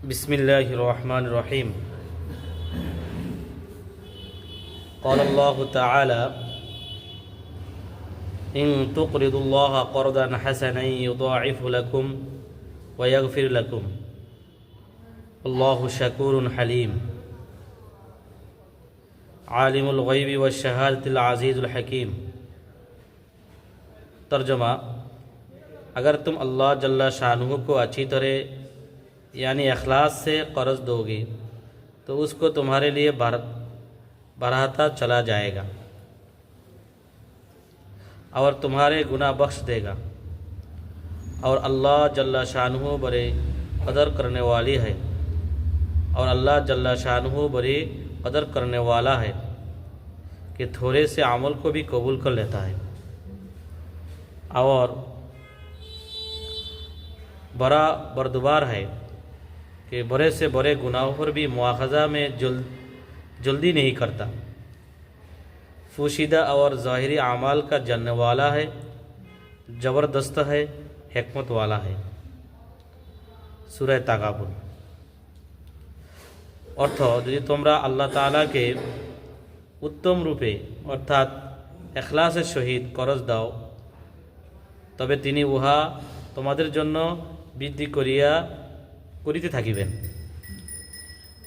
बिस्मिल्लाहिर रहमानिर रहीम। क़ाल अल्लाहु तआला इन तुक़रिदुल्लाह क़र्दन हसनन युदाइफ़ु लकुम व यग़फ़िर लकुम अल्लाहु शकूरुन हलीम। आलिमुल ग़ैबि वश्शहादतिल अज़ीज़ुल हकीम। तर्जुमा: अगर तुम अल्लाह जल्ला शानुहु को अच्छी तरह यानी अखलास से कर्ज दोगे तो उसको तुम्हारे लिए बढ़ाता चला जाएगा और तुम्हारे गुनाह बख्श देगा। और अल्लाह जल्ला शानुहु बड़े कदर करने वाली है और अल्लाह जल्ला शानुहु बड़े कदर करने वाला है कि थोड़े से अमल को भी कबूल कर लेता है और बड़ा बरदुबार है कि बड़े से बड़े गुनाहों पर भी मुआखज़ा में जल्दी नहीं करता। फूशिदा और ज़ाहिरी आमाल का जानने वाला है, ज़बरदस्त है, हिकमत वाला है। सूरह तागाबुन। अर्थ যদি তোমরা আল্লাহ তাআলাকে উত্তম রূপে অর্থাৎ ইখলাসের সহিত করজ দাও তবে তিনি উহা তোমাদের জন্য বৃদ্ধি করিতে থাকিবেন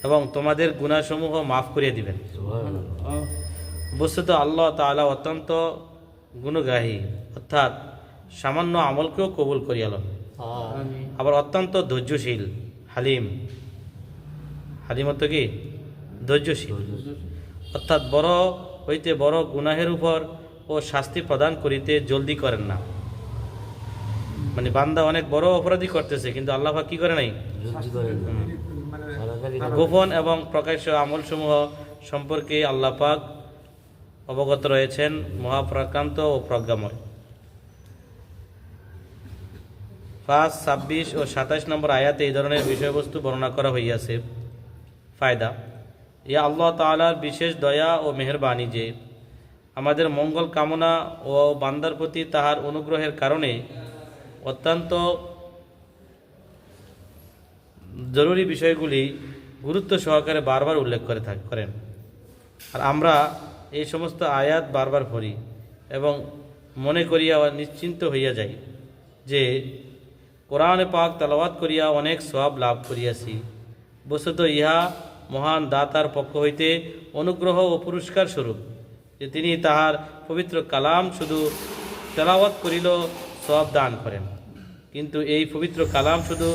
এবং তোমাদের গুনাহসমূহ মাফ করিয়া দিবেন। বস্তুত আল্লাহ তাআলা অত্যন্ত গুণগ্রাহী অর্থাৎ সামান্য আমলকেও কবুল করিয়া লন, আবার অত্যন্ত ধৈর্যশীল হালিম। হালিম অর্থ কি? ধৈর্যশীল অর্থাৎ বড় হইতে বড় গুনাহের উপর ও শাস্তি প্রদান করিতে জলদি করেন না। মানে বান্দা অনেক বড় অপরাধী করতেছে কিন্তু আল্লাহ পাক কি করে নাই? গোপন এবং প্রকাশ্য আমলসমূহ সম্পর্কে আল্লাহ পাক অবগত রয়েছেন, মহাপ্রাক্রান্ত ও প্রজ্ঞাময়। 5, 26 ও 27 নম্বর আয়াতে এই ধরনের বিষয়বস্তু বর্ণনা করা হইয়াছে। ফায়দা: ইয়া আল্লাহ তাআলার বিশেষ দয়া ও মেহেরবানি যে আমাদের মঙ্গল কামনা ও বান্দার প্রতি তাহার অনুগ্রহের কারণে অত্যন্ত জরুরি বিষয়গুলি গুরুত্ব সহকারে বারবার উল্লেখ করেন। আর আমরা এই সমস্ত আয়াত বারবার পড়ি এবং মনে করিয়া নিশ্চিন্ত হইয়া যাই যে কোরআনে পাক তেলাওয়াত করিয়া অনেক সওয়াব লাভ করিয়াছি। বস্তুত ইহা মহান দাতার পক্ষ হইতে অনুগ্রহ ও পুরস্কার স্বরূপ যে তিনি তাহার পবিত্র কালাম শুধু তেলাওয়াত করিল সওয়াব দান করেন, কিন্তু এই পবিত্র কালাম শুধু